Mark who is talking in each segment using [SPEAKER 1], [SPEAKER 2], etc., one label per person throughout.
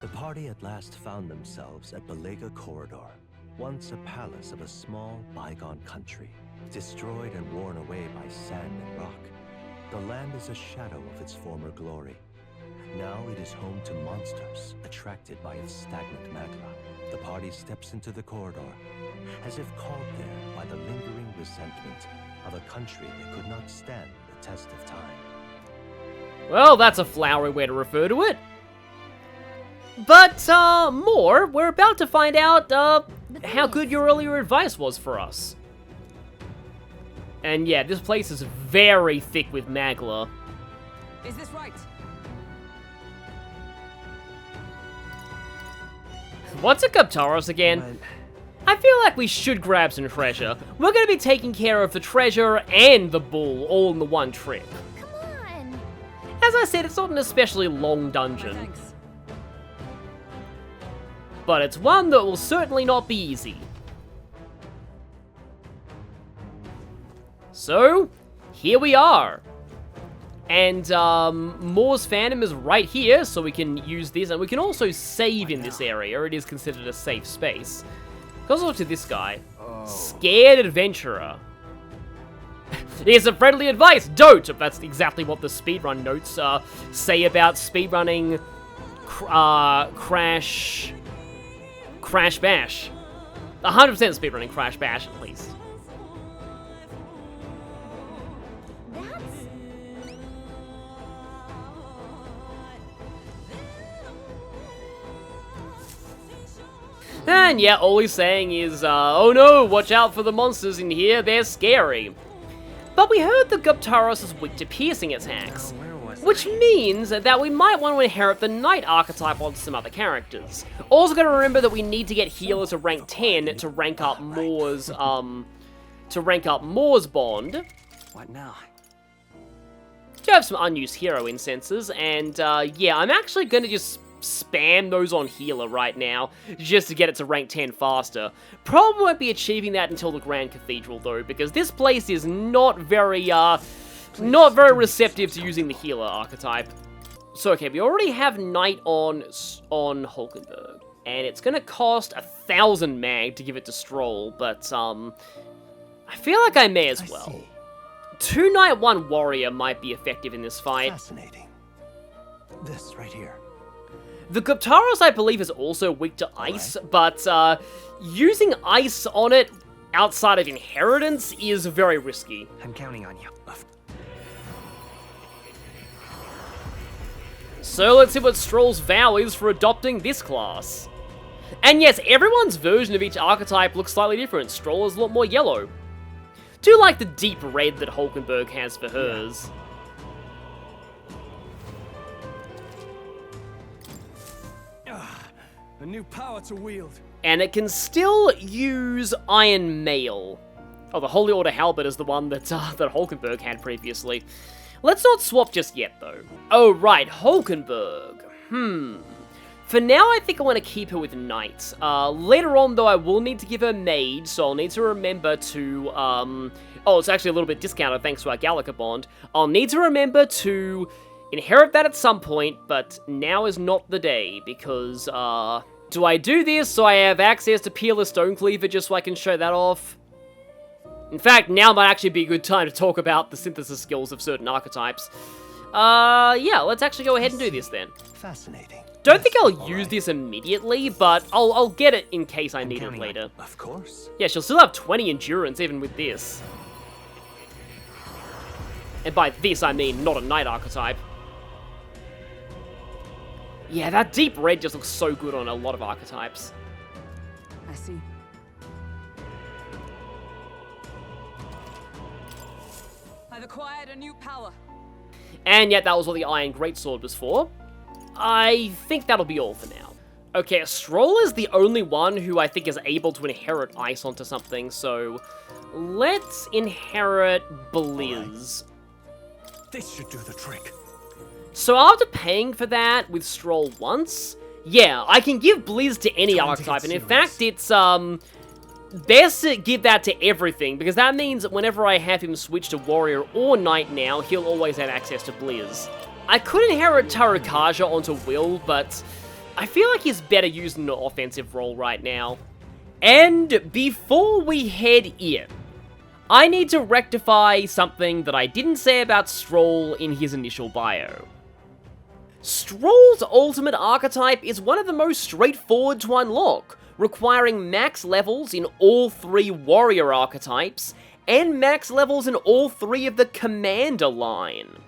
[SPEAKER 1] The party at last found themselves at Belega Corridor, once a palace of a small, bygone country, destroyed and worn away by sand and rock. The land is a shadow of its former glory. Now it is home to monsters attracted by its stagnant magma. The party steps into the corridor, as if called there by the lingering resentment of a country that could not stand the test of time.
[SPEAKER 2] Well, that's a flowery way to refer to it. But, more, we're about to find out, how good your earlier advice was for us. And yeah, this place is very thick with magma.
[SPEAKER 3] Is this right?
[SPEAKER 2] What's a Captaros again? I feel like we should grab some treasure. We're gonna be taking care of the treasure and the bull all in the one trip.
[SPEAKER 4] Come on.
[SPEAKER 2] As I said, it's not an especially long dungeon.
[SPEAKER 3] Thanks.
[SPEAKER 2] But it's one that will certainly not be easy. So, here we are. And, Moore's Phantom is right here, so we can use this, and we can also save in this area. It is considered a safe space. Let's look to this guy. Scared Adventurer. Here's some friendly advice, don't! That's exactly what the speedrun notes say about speedrunning Crash Bash. 100% speedrunning Crash Bash, at least. And yeah, all he's saying is, oh no, watch out for the monsters in here, they're scary. But we heard the Guptaros is weak to piercing attacks, which means that we might want to inherit the Knight archetype on some other characters. Also gotta remember that we need to get healers to rank 10 to rank up Moore's, bond.
[SPEAKER 5] What now?
[SPEAKER 2] Do have some unused hero incenses, and yeah, I'm actually gonna just spam those on healer right now, just to get it to rank 10 faster. Probably won't be achieving that until the Grand Cathedral though, because this place is not very receptive to using the healer archetype. So okay, we already have Knight on Hulkenberg, and it's gonna cost 1,000 mag to give it to Stroll, but I feel like I may as well. 2 Knight, 1 Warrior might be effective in this fight.
[SPEAKER 1] Fascinating. This right here.
[SPEAKER 2] The Guptaros, I believe, is also weak to ice, but using ice on it outside of inheritance is very risky.
[SPEAKER 5] I'm counting on you.
[SPEAKER 2] So let's see what Stroll's vow is for adopting this class. And yes, everyone's version of each archetype looks slightly different. Stroll is a lot more yellow. Do like the deep red that Hulkenberg has for hers.
[SPEAKER 5] A new power to wield.
[SPEAKER 2] And it can still use Iron Mail. Oh, the Holy Order Halberd is the one that Hulkenberg had previously. Let's not swap just yet, though. Oh, right, Hulkenberg. For now, I think I want to keep her with Knight. Later on, though, I will need to give her Mage, so I'll need to remember to, oh, it's actually a little bit discounted thanks to our Gallica bond. I'll need to remember to inherit that at some point, but now is not the day, because, do I do this so I have access to Peerless Stonecleaver just so I can show that off? In fact, now might actually be a good time to talk about the synthesis skills of certain archetypes. Yeah, let's actually go ahead and do this then.
[SPEAKER 1] Fascinating.
[SPEAKER 2] Don't think I'll use this immediately, but I'll get it in case I need it later.
[SPEAKER 1] Of course.
[SPEAKER 2] Yeah, she'll still have 20 endurance even with this. And by this, I mean not a Knight archetype. Yeah, that deep red just looks so good on a lot of archetypes.
[SPEAKER 3] I see. I've acquired a new power.
[SPEAKER 2] And yet that was what the Iron Greatsword was for. I think that'll be all for now. Okay, Stroll is the only one who I think is able to inherit ice onto something, so let's inherit Blizz.
[SPEAKER 5] This should do the trick.
[SPEAKER 2] So after paying for that with Stroll once, yeah, I can give Blizz to any archetype, and in fact, it's, best to give that to everything, because that means that whenever I have him switch to Warrior or Knight now, he'll always have access to Blizz. I could inherit Tarukaja onto Will, but I feel like he's better used in an offensive role right now. And before we head in, I need to rectify something that I didn't say about Stroll in his initial bio. Stroll's ultimate archetype is one of the most straightforward to unlock, requiring max levels in all 3 warrior archetypes, and max levels in all 3 of the commander line.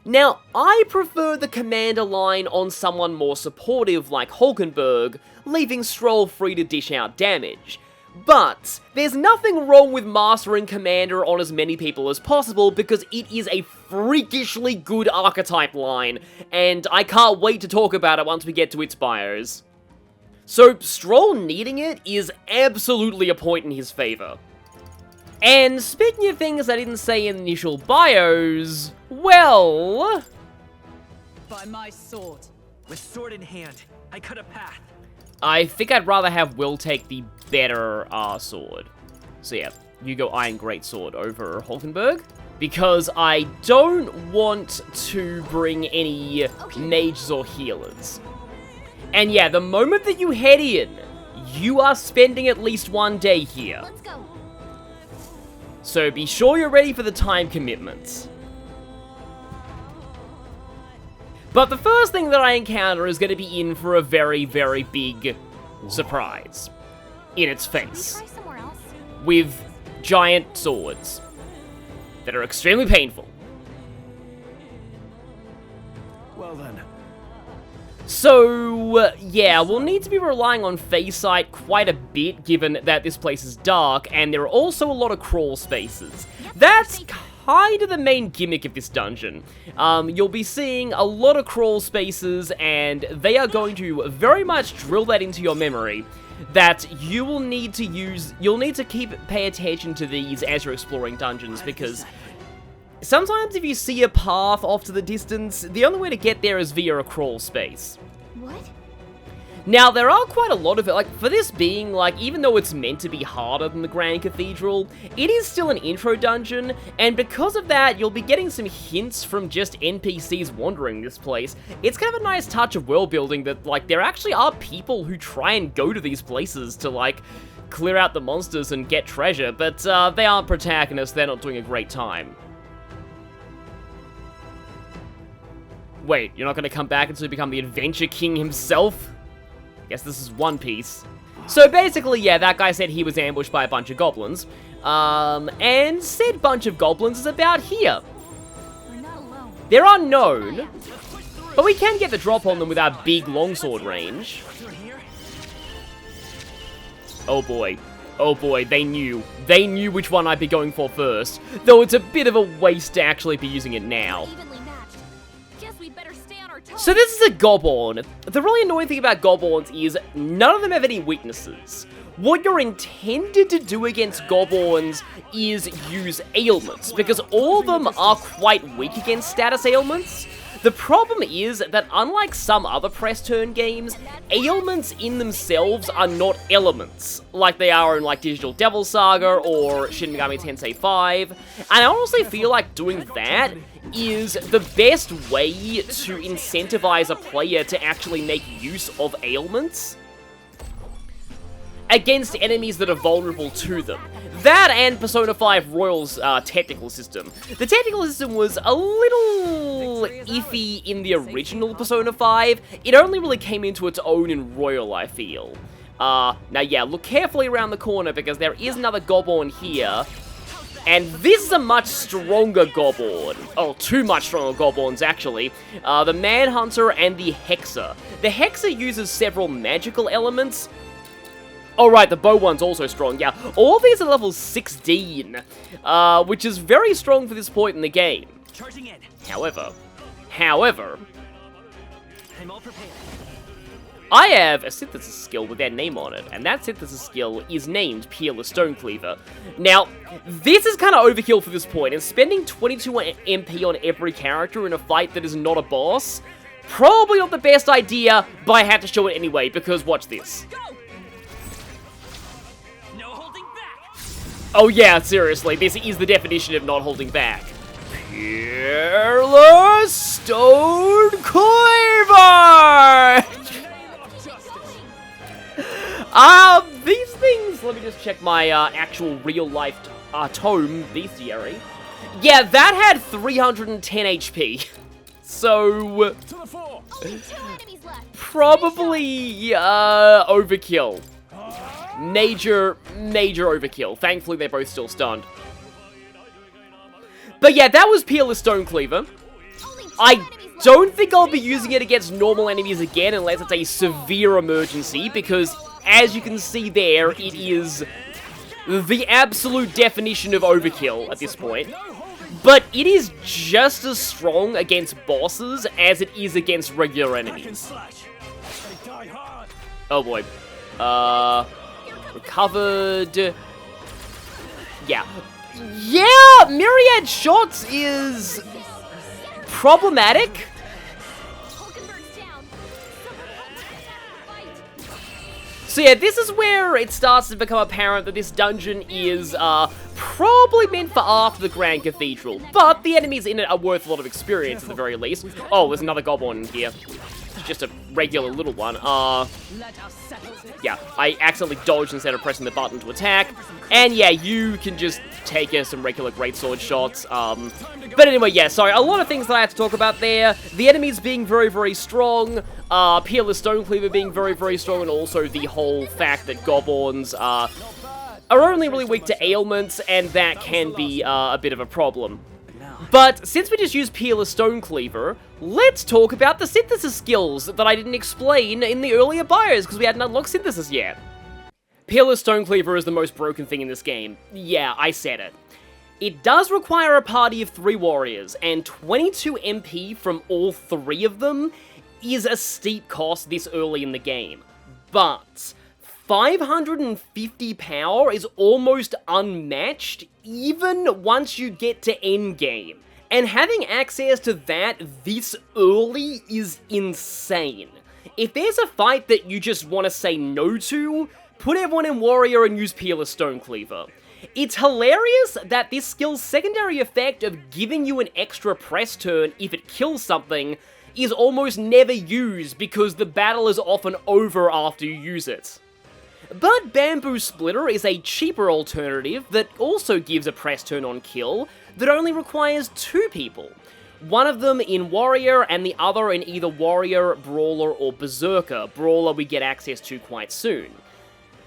[SPEAKER 2] Now, I prefer the commander line on someone more supportive like Hulkenberg, leaving Stroll free to dish out damage. But there's nothing wrong with mastering commander on as many people as possible because it is a freakishly good archetype line, and I can't wait to talk about it once we get to its bios. So Stroll needing it is absolutely a point in his favor. And speaking of things I didn't say in initial bios, well...
[SPEAKER 3] By my sword.
[SPEAKER 5] With sword in hand, I cut a path.
[SPEAKER 2] I think I'd rather have Will take the better sword. So yeah, you go Iron Greatsword over Hulkenberg. Because I don't want to bring any mages or healers. And yeah, the moment that you head in, you are spending at least 1 day here.
[SPEAKER 4] Let's go.
[SPEAKER 2] So be sure you're ready for the time commitments. But the first thing that I encounter is going to be in for a very, very big surprise. In its face.
[SPEAKER 4] Can we try somewhere else?
[SPEAKER 2] With giant swords. That are extremely painful.
[SPEAKER 5] Well then.
[SPEAKER 2] So, yeah, we'll need to be relying on phase sight quite a bit, given that this place is dark, and there are also a lot of crawl spaces. That's kind of the main gimmick of this dungeon. You'll be seeing a lot of crawl spaces, and they are going to very much drill that into your memory, that you will need to use, pay attention to these as you're exploring dungeons, because sometimes if you see a path off to the distance, the only way to get there is via a crawl space.
[SPEAKER 4] What?
[SPEAKER 2] Now, there are quite a lot of it, like, for this being, like, even though it's meant to be harder than the Grand Cathedral, it is still an intro dungeon, and because of that, you'll be getting some hints from just NPCs wandering this place. It's kind of a nice touch of world building that, like, there actually are people who try and go to these places to, like, clear out the monsters and get treasure, but they aren't protagonists, they're not doing a great time. Wait, you're not going to come back until you become the Adventure King himself? Guess this is One Piece. So basically, yeah, that guy said he was ambushed by a bunch of goblins. And said bunch of goblins is about here.
[SPEAKER 4] We're not alone.
[SPEAKER 2] They're unknown, but we can get the drop on them with our big longsword range. Oh boy. Oh boy, they knew. They knew which one I'd be going for first. Though it's a bit of a waste to actually be using it now.
[SPEAKER 4] Evenly matched. Guess we better stay on our toes.
[SPEAKER 2] So this is a Goborn. The really annoying thing about Goborns is none of them have any weaknesses. What you're intended to do against Goborns is use ailments, because all of them are quite weak against status ailments. The problem is that unlike some other press turn games, ailments in themselves are not elements, like they are in like Digital Devil Saga or Shin Megami Tensei 5, and I honestly feel like doing that is the best way to incentivize a player to actually make use of ailments against enemies that are vulnerable to them. That and Persona 5 Royal's technical system. The technical system was a little iffy in the original Persona 5. It only really came into its own in Royal, I feel. Now yeah, look carefully around the corner because there is another Goborn here. And this is a much stronger Goborn. Oh, two much stronger Goborns, actually. The Manhunter and the Hexer. The Hexer uses several magical elements. Oh right, the bow one's also strong, yeah. All these are level 16, which is very strong for this point in the game.
[SPEAKER 5] Charging in.
[SPEAKER 2] However,
[SPEAKER 5] I'm all prepared.
[SPEAKER 2] I have a synthesis skill with their name on it, and that synthesis skill is named Peerless Stonecleaver. Now, this is kind of overkill for this point, and spending 22 MP on every character in a fight that is not a boss, probably not the best idea, but I had to show it anyway, because watch this. Oh yeah, seriously, this is the definition of not holding back. Peerless Stonecleaver! These things, let me just check my actual real-life tome bestiary. Yeah, that had 310 HP. So,
[SPEAKER 4] Only 2 enemies left.
[SPEAKER 2] probably, overkill. Major overkill. Thankfully, they're both still stunned. But yeah, that was Peerless Stonecleaver.
[SPEAKER 4] Only 2
[SPEAKER 2] I
[SPEAKER 4] enemies left.
[SPEAKER 2] don't think I'll be using it against normal enemies again unless it's a severe emergency, because as you can see there, it is the absolute definition of overkill at this point. But it is just as strong against bosses as it is against regular enemies. Oh boy. Recovered. Yeah. Yeah, Myriad Shots is problematic.
[SPEAKER 4] Hulkenberg's down. Someone help me attack the fight.
[SPEAKER 2] So yeah, this is where it starts to become apparent that this dungeon is, probably meant for after the Grand Cathedral, but the enemies in it are worth a lot of experience at the very least. Oh, there's another Goborn in here. Just a regular little one.
[SPEAKER 3] Let us settle this.
[SPEAKER 2] Yeah, I accidentally dodged instead of pressing the button to attack. And yeah, you can just take some regular greatsword shots. But anyway, yeah, sorry, a lot of things that I have to talk about there. The enemies being very, very strong. Peerless Stonecleaver being very, very strong, and also the whole fact that Goborns are only really weak to ailments, and that can be a bit of a problem. But since we just used Peerless Stonecleaver, let's talk about the synthesis skills that I didn't explain in the earlier bios because we hadn't unlocked synthesis yet. Peerless Stonecleaver is the most broken thing in this game. Yeah, I said it. It does require a party of 3 warriors, and 22 MP from all 3 of them is a steep cost this early in the game. But 550 power is almost unmatched even once you get to endgame. And having access to that this early is insane. If there's a fight that you just want to say no to, put everyone in Warrior and use Peerless Stonecleaver. It's hilarious that this skill's secondary effect of giving you an extra press turn if it kills something is almost never used because the battle is often over after you use it. But Bamboo Splitter is a cheaper alternative that also gives a press turn on kill that only requires 2 people. One of them in Warrior and the other in either Warrior, Brawler, or Berserker. Brawler we get access to quite soon.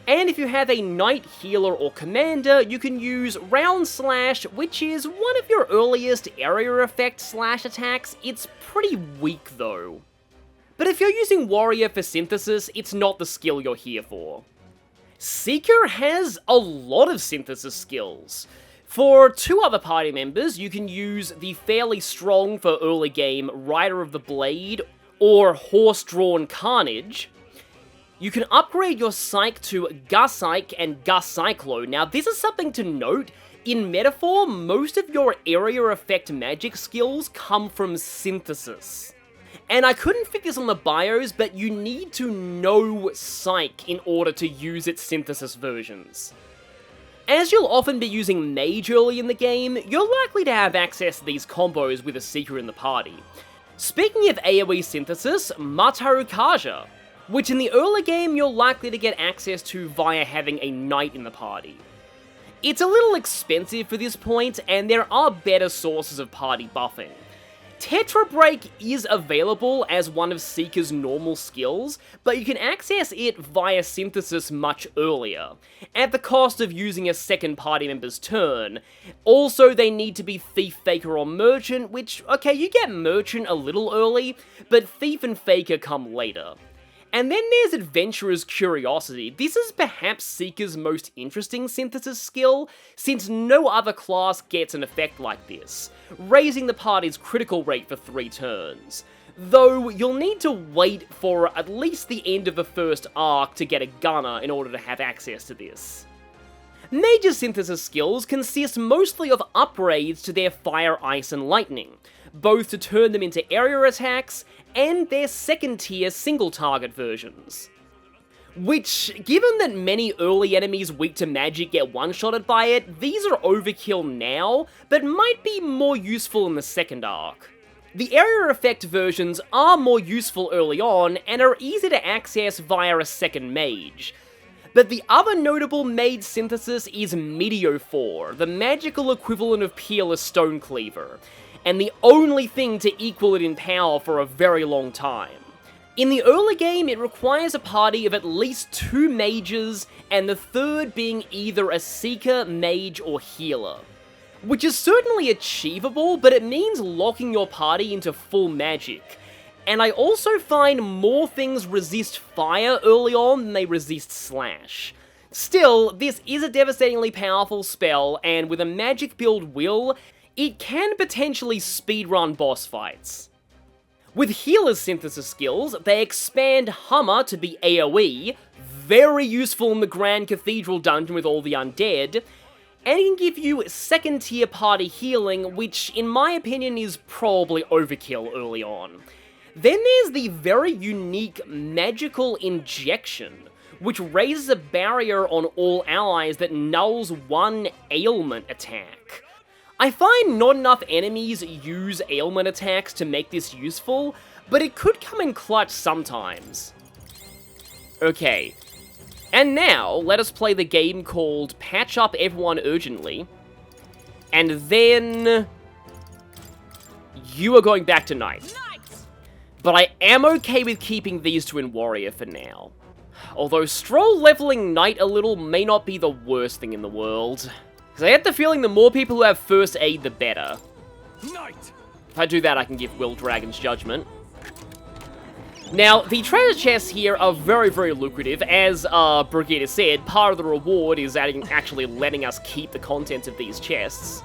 [SPEAKER 2] And if you have a Knight, Healer, or Commander, you can use Round Slash, which is one of your earliest area effect slash attacks. It's pretty weak though. But if you're using Warrior for synthesis, it's not the skill you're here for. Seeker has a lot of synthesis skills. For 2 other party members, you can use the fairly strong for early game Rider of the Blade or Horse-Drawn Carnage. You can upgrade your Psych to Gus-Psych and Gus-Cyclo. Now, this is something to note. In Metaphor, most of your area effect magic skills come from synthesis. And I couldn't fit this on the bios, but you need to know Psych in order to use its synthesis versions. As you'll often be using Mage early in the game, you're likely to have access to these combos with a Seeker in the party. Speaking of AoE synthesis, Mataru Kaja, which in the early game you're likely to get access to via having a Knight in the party. It's a little expensive for this point, and there are better sources of party buffing. Tetra Break is available as one of Seeker's normal skills, but you can access it via synthesis much earlier, at the cost of using a second party member's turn. Also, they need to be Thief, Faker, or Merchant, which, okay, you get Merchant a little early, but Thief and Faker come later. And then there's Adventurer's Curiosity. This is perhaps Seeker's most interesting synthesis skill, since no other class gets an effect like this, raising the party's critical rate for 3 turns. Though, you'll need to wait for at least the end of the first arc to get a gunner in order to have access to this. Major synthesis skills consist mostly of upgrades to their Fire, Ice, and Lightning, both to turn them into area attacks, and their second tier single target versions. Which, given that many early enemies weak to magic get one-shotted by it, these are overkill now, but might be more useful in the second arc. The area effect versions are more useful early on, and are easy to access via a second mage. But the other notable mage synthesis is Meteophore, the magical equivalent of Peerless Stonecleaver, and the only thing to equal it in power for a very long time. In the early game, it requires a party of at least 2 mages, and the third being either a seeker, mage, or healer. Which is certainly achievable, but it means locking your party into full magic. And I also find more things resist fire early on than they resist slash. Still, this is a devastatingly powerful spell, and with a magic build will, it can potentially speedrun boss fights. With healer's synthesis skills, they expand Hummer to be AoE, very useful in the Grand Cathedral dungeon with all the undead, and it can give you second tier party healing, which in my opinion is probably overkill early on. Then there's the very unique magical injection, which raises a barrier on all allies that nulls one ailment attack. I find not enough enemies use ailment attacks to make this useful, but it could come in clutch sometimes. Okay, and now let us play the game called Patch Up Everyone Urgently, and then you are going back to Knight. But I am okay with keeping these two in Warrior for now. Although Stroll leveling Knight a little may not be the worst thing in the world. Because I get the feeling the more people who have first aid, the better.
[SPEAKER 5] Knight.
[SPEAKER 2] If I do that, I can give Will Dragon's Judgment. Now, the treasure chests here are very, very lucrative. As Brigida said, part of the reward is actually letting us keep the contents of these chests.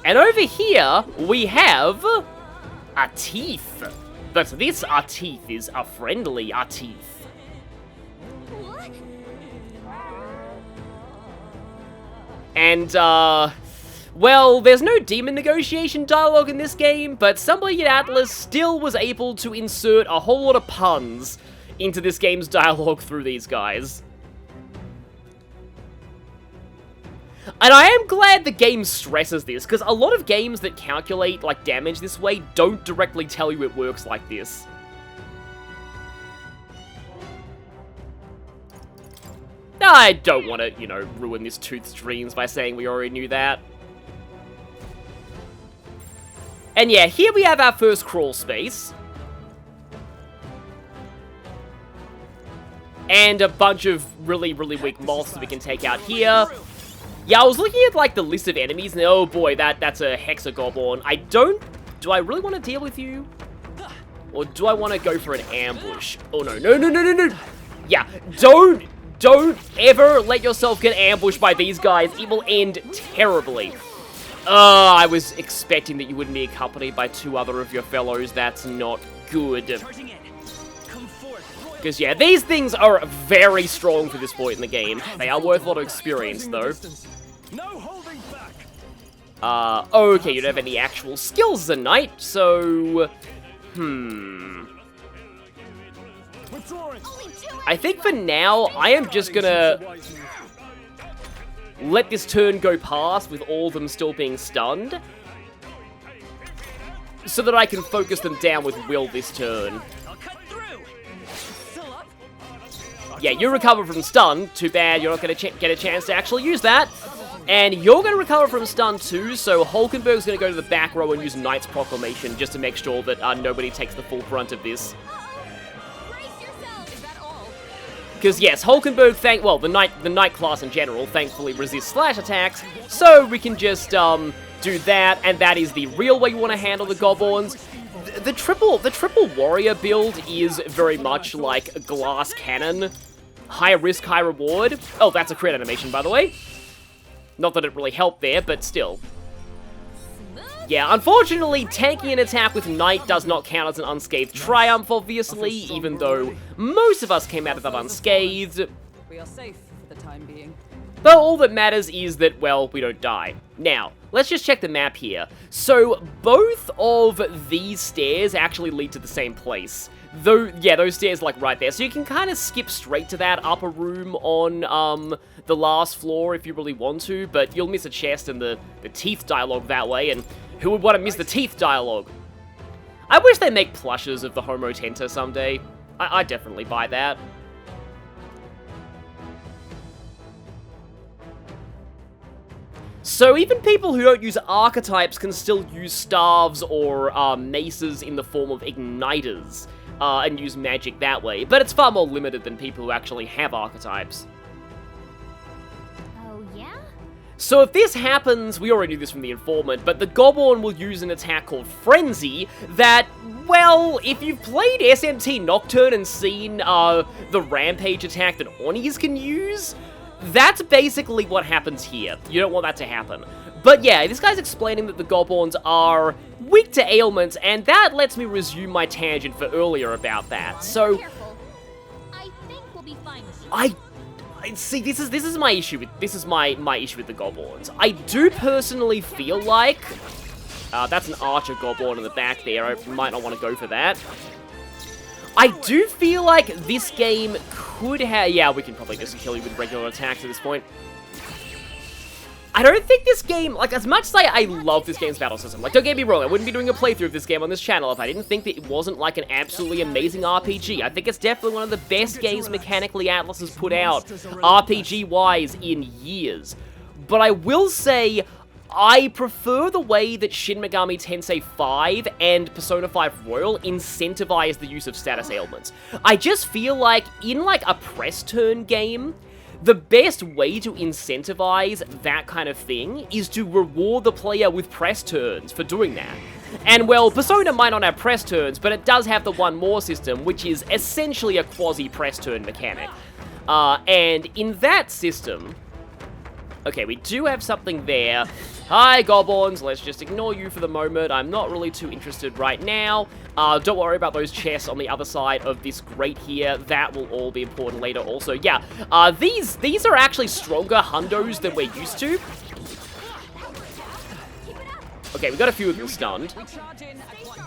[SPEAKER 2] And over here, we have Atif. But this Atif is a friendly Atif.
[SPEAKER 4] What?
[SPEAKER 2] And, well, there's no demon negotiation dialogue in this game, but somebody at Atlus still was able to insert a whole lot of puns into this game's dialogue through these guys. And I am glad the game stresses this, because a lot of games that calculate, like, damage this way don't directly tell you it works like this. I don't want to, you know, ruin this tooth's dreams by saying we already knew that. And yeah, here we have our first crawl space. And a bunch of really, really weak moths that we can take out here. Yeah, I was looking at, like, the list of enemies, and oh boy, that's a Goborn. Do I really want to deal with you? Or do I want to go for an ambush? Oh no, no. Yeah, don't ever let yourself get ambushed by these guys. It will end terribly. I was expecting that you wouldn't be accompanied by 2 other of your fellows. That's not good. Because, yeah, these things are very strong for this point in the game. They are worth a lot of experience, though. Okay, you don't have any actual skills as a knight, so... I think for now, I am just gonna let this turn go past with all of them still being stunned, so that I can focus them down with Will this turn. Yeah, you recover from stun. Too bad you're not going to get a chance to actually use that. And you're going to recover from stun too, so Hulkenberg's going to go to the back row and use Knight's Proclamation just to make sure that nobody takes the full brunt of this. Because yes, Hulkenberg, the Knight class in general, thankfully resists slash attacks, so we can just do that, and that is the real way you want to handle the Goborns. The triple warrior build is very much like a glass cannon. High risk, high reward. Oh, that's a crit animation, by the way. Not that it really helped there, but still. Yeah, unfortunately, tanking an attack with Knight does not count as an unscathed triumph, obviously, even though most of us came out of that unscathed.
[SPEAKER 3] We are safe for the time being.
[SPEAKER 2] But all that matters is that, well, we don't die. Now, let's just check the map here. So, both of these stairs actually lead to the same place. Though, yeah, those stairs, like, right there. So you can kind of skip straight to that upper room on, the last floor if you really want to, but you'll miss a chest and the teeth dialogue that way, and who would want to miss the teeth dialogue? I wish they make plushes of the Homo Tenta someday. I definitely buy that. So even people who don't use archetypes can still use staves or maces in the form of igniters and use magic that way, but it's far more limited than people who actually have archetypes.
[SPEAKER 4] Oh, yeah?
[SPEAKER 2] So if this happens, we already knew this from the informant, but the Goborn will use an attack called Frenzy that, well, if you've played SMT Nocturne and seen the Rampage attack that Onis can use, that's basically what happens here. You don't want that to happen. But yeah, this guy's explaining that the Goborns are weak to ailments, and that lets me resume my tangent for earlier about that. So,
[SPEAKER 4] Careful. I think we'll be fine.
[SPEAKER 2] I see. This is my issue with my issue with the Goborns. I do personally feel like that's an Archer Goborn in the back there. I might not want to go for that. I do feel like this game could have... Yeah, we can probably just kill you with regular attacks at this point. I don't think this game... Like, as much as I love this game's battle system, like, don't get me wrong, I wouldn't be doing a playthrough of this game on this channel if I didn't think that it wasn't, like, an absolutely amazing RPG. I think it's definitely one of the best games mechanically Atlus has put out, RPG-wise, in years. But I will say... I prefer the way that Shin Megami Tensei 5 and Persona 5 Royal incentivize the use of status ailments. I just feel like, in like a press turn game, the best way to incentivize that kind of thing is to reward the player with press turns for doing that. And well, Persona might not have press turns, but it does have the one more system, which is essentially a quasi-press turn mechanic. And in that system... Okay, we do have something there. Hi, Goborns. Let's just ignore you for the moment. I'm not really too interested right now. Don't worry about those chests on the other side of this grate here. That will all be important later also. Yeah, these are actually stronger hundos than we're used to. Okay, we got a few of them stunned.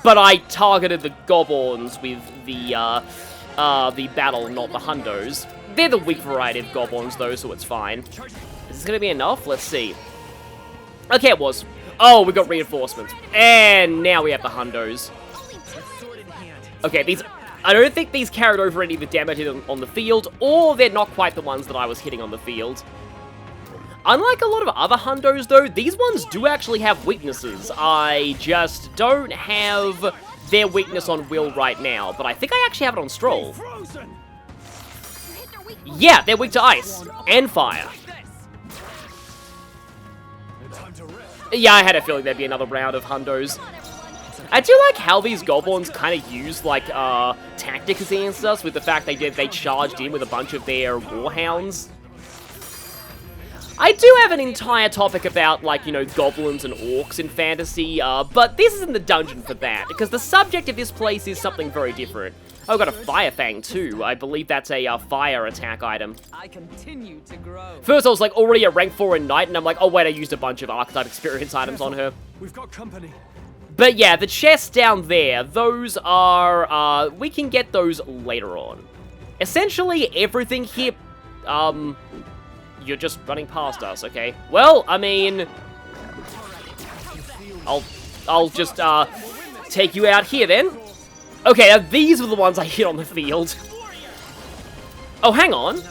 [SPEAKER 2] But I targeted the Goborns with the battle, not the hundos. They're the weak variety of Goborns, though, so it's fine. Is this gonna be enough? Let's see. Okay, it was. Oh, we got reinforcements. And now we have the hundos. Okay, these... I don't think these carried over any of the damage on the field, or they're not quite the ones that I was hitting on the field. Unlike a lot of other hundos, though, these ones do actually have weaknesses. I just don't have their weakness on Will right now, but I think I actually have it on Stroll. Yeah, they're weak to ice and fire. Yeah, I had a feeling there'd be another round of hundos. I do like how these Goborns kind of use, like, tactics against us, with the fact they charged in with a bunch of their warhounds. I do have an entire topic about, like, you know, goblins and orcs in fantasy, but this isn't the dungeon for that, because the subject of this place is something very different. Oh, got a Fire Fang, too. I believe that's a fire attack item.
[SPEAKER 3] I continue to grow.
[SPEAKER 2] First, I was, like, already at rank 4 in Knight, and I'm like, oh, wait, I used a bunch of Archetype experience items on her.
[SPEAKER 5] We've got company.
[SPEAKER 2] But yeah, the chests down there, those are, we can get those later on. Essentially, everything here, you're just running past us, okay? Well, I mean, I'll just, take you out here, then. Okay, now these were the ones I hit on the field. Oh, hang on.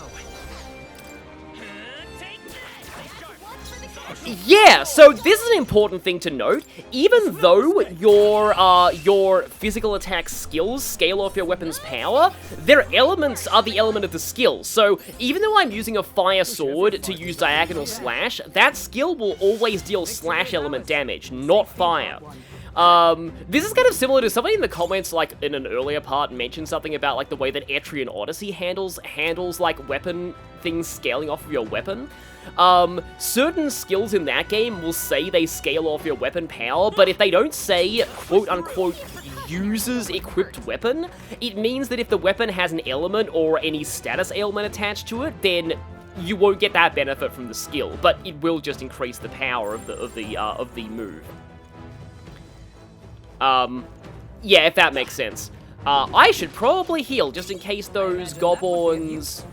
[SPEAKER 2] Yeah, so this is an important thing to note. Even though your physical attack skills scale off your weapon's power, their elements are the element of the skill. So even though I'm using a fire sword to use diagonal slash, that skill will always deal slash element damage, not fire. This is kind of similar to somebody in the comments, like, in an earlier part mentioned something about, like, the way that Etrian Odyssey handles, like, weapon things scaling off of your weapon. Certain skills in that game will say they scale off your weapon power, but if they don't say, quote-unquote, uses equipped weapon, it means that if the weapon has an element or any status ailment attached to it, then you won't get that benefit from the skill, but it will just increase the power of the move. Yeah, if that makes sense. I should probably heal, just in case those Goborns...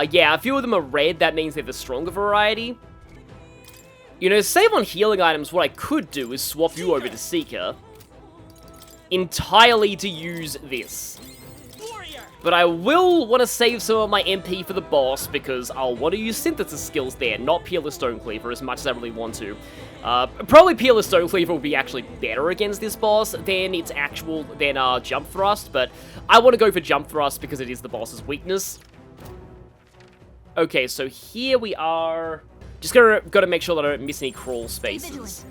[SPEAKER 2] yeah, a few of them are red, that means they're the stronger variety. You know, to save on healing items, what I could do is swap you over to Seeker. entirely to use this. But I will want to save some of my MP for the boss, because I'll want to use synthesis skills there, not Peerless Stonecleaver as much as I really want to. Probably Peerless Stonecleaver will be actually better against this boss than Jump Thrust, but I want to go for Jump Thrust because it is the boss's weakness. Okay, so here we are. Just gotta make sure that I don't miss any crawl spaces.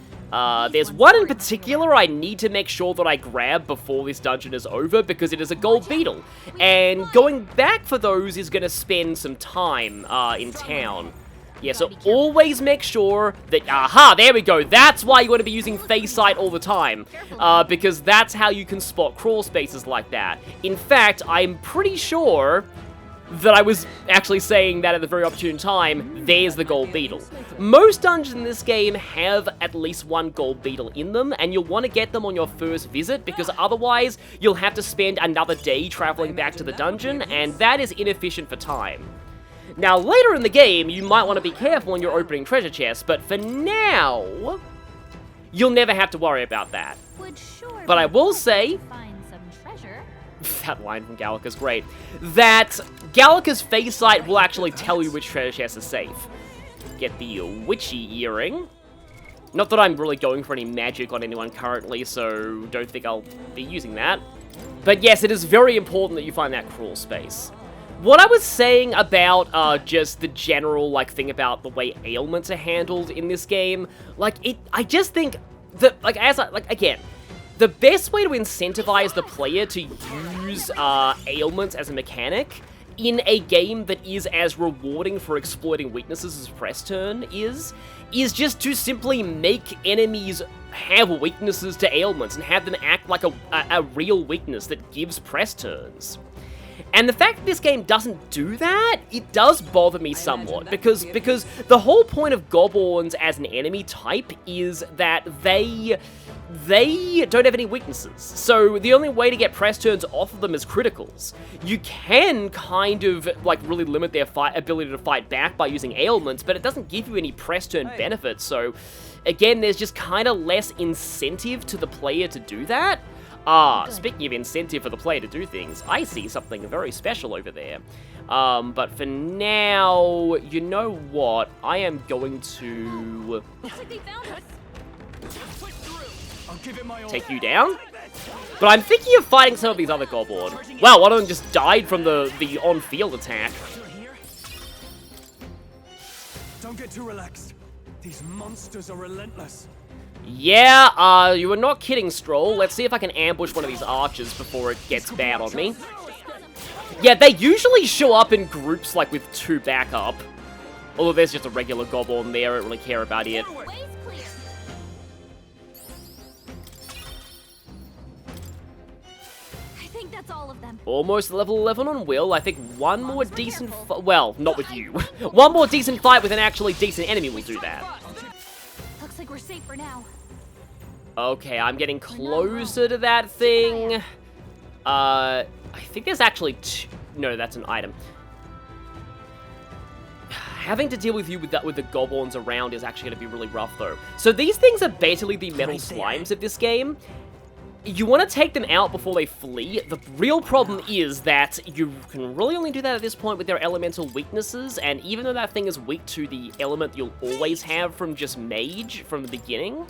[SPEAKER 2] There's one in particular I need to make sure that I grab before this dungeon is over, because it is a gold beetle. And going back for those is gonna spend some time, in town. Yeah, so always make sure that, aha, there we go, that's why you want to be using Phase Sight all the time, because that's how you can spot crawl spaces like that. In fact, I'm pretty sure that I was actually saying that at the very opportune time. There's the gold beetle. Most dungeons in this game have at least one gold beetle in them, and you'll want to get them on your first visit, because otherwise you'll have to spend another day traveling back to the dungeon, and that is inefficient for time. Now, later in the game, you might want to be careful when you're opening treasure chests, but for now, you'll never have to worry about that. But I will say, that line from Gallica's great, that Gallica's Phase Sight will actually tell you which treasure chest is safe. Get the witchy earring. Not that I'm really going for any magic on anyone currently, so don't think I'll be using that. But yes, it is very important that you find that crawl space. What I was saying about just the general thing about the way ailments are handled in this game, I just think that again, the best way to incentivize the player to use ailments as a mechanic in a game that is as rewarding for exploiting weaknesses as Press Turn is just to simply make enemies have weaknesses to ailments and have them act like a real weakness that gives Press Turns. And the fact that this game doesn't do that, it does bother me somewhat, because the whole point of Goborns as an enemy type is that they don't have any weaknesses. So the only way to get press turns off of them is criticals. You can kind of really limit their ability to fight back by using ailments, but it doesn't give you any press turn benefits. So again, there's just kind of less incentive to the player to do that. Speaking of incentive for the player to do things, I see something very special over there. But for now, you know what? I am going to take you down. But I'm thinking of fighting some of these other Goborn. Wow, one of them just died from the on-field attack.
[SPEAKER 5] Don't get too relaxed. These monsters are relentless.
[SPEAKER 2] Yeah, you were not kidding, Stroll. Let's see if I can ambush one of these archers before it gets bad on me. Yeah, they usually show up in groups, with 2 backup. Although there's just a regular Goborn there, I don't really care about it.
[SPEAKER 4] I think that's all of them.
[SPEAKER 2] Almost level 11 on Will. I think one more decent well, not with you. One more decent fight with an actually decent enemy will do that.
[SPEAKER 4] Looks like we're safe for now.
[SPEAKER 2] Okay, I'm getting closer to that thing. I think there's actually no, that's an item. Having to deal with you with the Goborns around is actually going to be really rough, though. So these things are basically the metal slimes of this game. You want to take them out before they flee. The real problem is that you can really only do that at this point with their elemental weaknesses, and even though that thing is weak to the element you'll always have from just Mage from the beginning,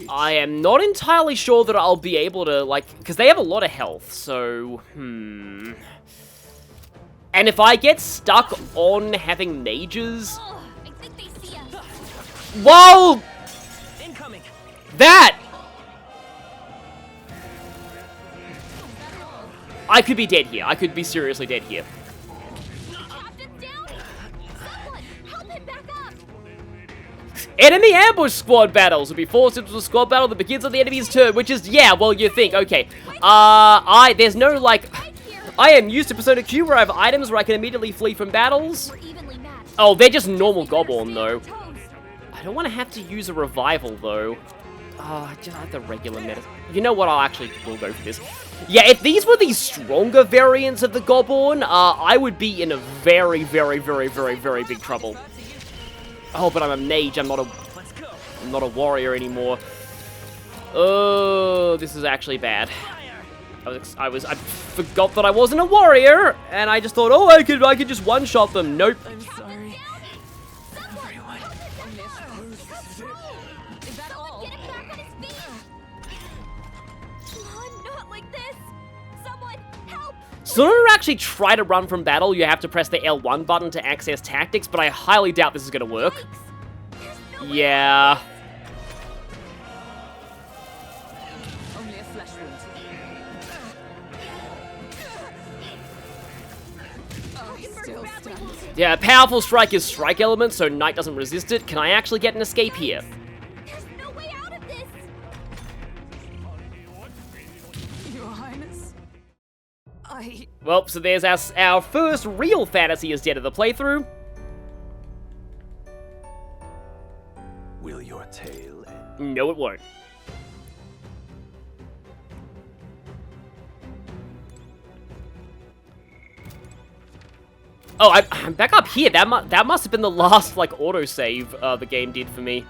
[SPEAKER 2] I am not entirely sure that I'll be able to, because they have a lot of health, so, And if I get stuck on having mages...
[SPEAKER 4] Oh, I think they see us.
[SPEAKER 2] Whoa!
[SPEAKER 5] Incoming.
[SPEAKER 2] That! I could be dead here. I could be seriously dead here.
[SPEAKER 4] Captain's down. Someone, help him back up.
[SPEAKER 2] Enemy ambush squad battles will be forced into a squad battle that begins on the enemy's turn, which is, yeah, well, you think, okay. There's no, I am used to Persona Q where I have items where I can immediately flee from battles.
[SPEAKER 4] We're evenly matched.
[SPEAKER 2] Oh, they're just normal Goborn, though. I don't want to have to use a revival, though. Just like the regular meta. You know what, we'll go for this. Yeah, if these were the stronger variants of the Goborn, I would be in a very, very, very, very, very big trouble. Oh, but I'm a mage, I'm not a warrior anymore. Oh, this is actually bad. I forgot that I wasn't a warrior, and I just thought, oh, I could just one-shot them. Nope.
[SPEAKER 3] I'm sorry. Everyone.
[SPEAKER 4] Is that all? Get him back on his feet! Not like this! Someone, help!
[SPEAKER 2] So in order to actually try to run from battle, you have to press the L1 button to access tactics, but I highly doubt this is going to work. Yeah.
[SPEAKER 3] Only a flesh wound. Oh, he still stands.
[SPEAKER 2] Yeah, powerful strike is strike element, so Knight doesn't resist it. Can I actually get an escape here?
[SPEAKER 4] There's no way out of this!
[SPEAKER 3] Your Highness.
[SPEAKER 2] Well, so there's our first real fantasy is dead of the playthrough.
[SPEAKER 1] Will your tale end?
[SPEAKER 2] No, it won't. Oh, I'm back up here. That must have been the last, like, autosave the game did for me.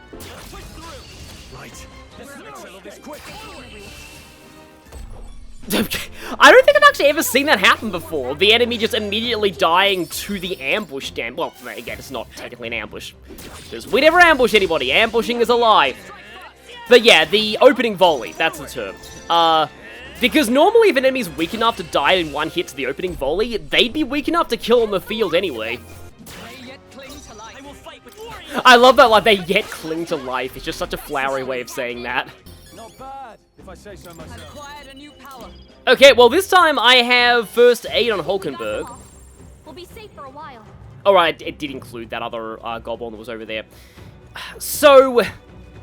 [SPEAKER 5] Right. Let's settle this quick.
[SPEAKER 2] I don't think I've actually ever seen that happen before. The enemy just immediately dying to the ambush damn. Well, again, it's not technically an ambush. Because we never ambush anybody. Ambushing is a lie. But yeah, the opening volley, that's the term. Because normally if an enemy's weak enough to die in one hit to the opening volley, they'd be weak enough to kill on the field anyway.
[SPEAKER 3] They yet cling to life. I will fight with warriors.
[SPEAKER 2] I love that, like, they yet cling to life. It's just such a flowery way of saying that.
[SPEAKER 5] Not bad, if I say so
[SPEAKER 3] I've
[SPEAKER 5] myself.
[SPEAKER 3] acquired a new power.
[SPEAKER 2] Okay, well, this time I have first aid on Hulkenberg.
[SPEAKER 4] We'll be safe for a while.
[SPEAKER 2] Alright, it did include that other Goborn that was over there. So,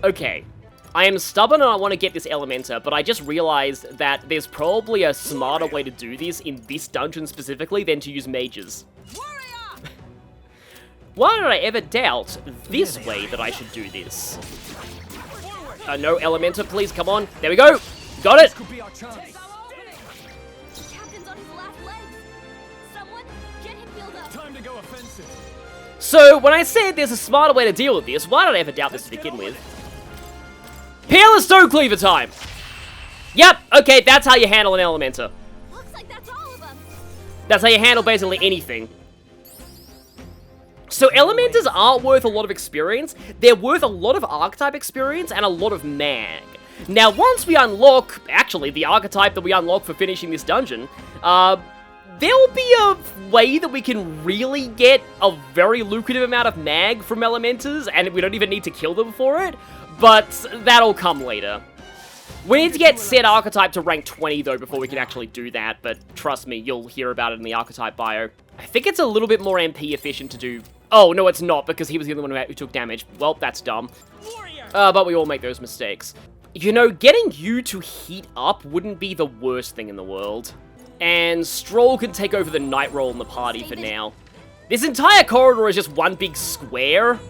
[SPEAKER 2] okay. I am stubborn and I want to get this Elementa, but I just realized that there's probably a smarter way to do this in this dungeon specifically than to use mages.
[SPEAKER 3] Warrior!
[SPEAKER 2] Why did I ever doubt this way that I should do this? No, Elementa, please, come on. There we go. Got it.
[SPEAKER 5] Could be our chance.
[SPEAKER 4] The captain's on his last legs. Someone, get him healed up.
[SPEAKER 5] Time to go offensive.
[SPEAKER 2] So, when I said there's a smarter way to deal with this, why did I ever doubt this to begin with? Peerless Stone Cleaver time! Yep, okay, that's how you handle an Elementa.
[SPEAKER 4] Looks like that's all of them.
[SPEAKER 2] That's how you handle basically anything. So Elementas aren't worth a lot of experience. They're worth a lot of Archetype experience and a lot of mag. Now, once we unlock, actually, the Archetype that we unlock for finishing this dungeon, there'll be a way that we can really get a very lucrative amount of mag from Elementas, and we don't even need to kill them for it. But that'll come later. We need to get said Archetype to rank 20, though, before we can actually do that. But trust me, you'll hear about it in the Archetype bio. I think it's a little bit more MP efficient to do... Oh, no, it's not, because he was the only one who took damage. Well, that's dumb. But we all make those mistakes. You know, getting you to heat up wouldn't be the worst thing in the world. And Stroll can take over the Knight role in the party for now. This entire corridor is just one big square.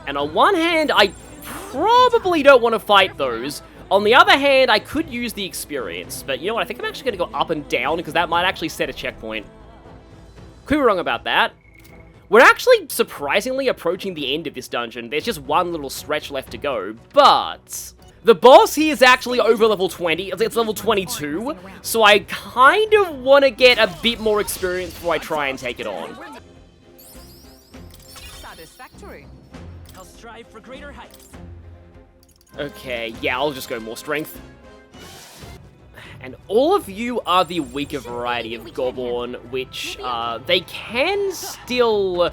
[SPEAKER 2] And on one hand, I probably don't want to fight those. On the other hand, I could use the experience. But you know what? I think I'm actually going to go up and down because that might actually set a checkpoint. Could be wrong about that. We're actually surprisingly approaching the end of this dungeon. There's just one little stretch left to go. But the boss here is actually over level 20. It's level 22. So I kind of want to get a bit more experience before I try and take it on.
[SPEAKER 3] Satisfactory.
[SPEAKER 6] I'll strive for greater heights.
[SPEAKER 2] Okay, yeah, I'll just go more strength. And all of you are the weaker variety of Goborn, which, they can still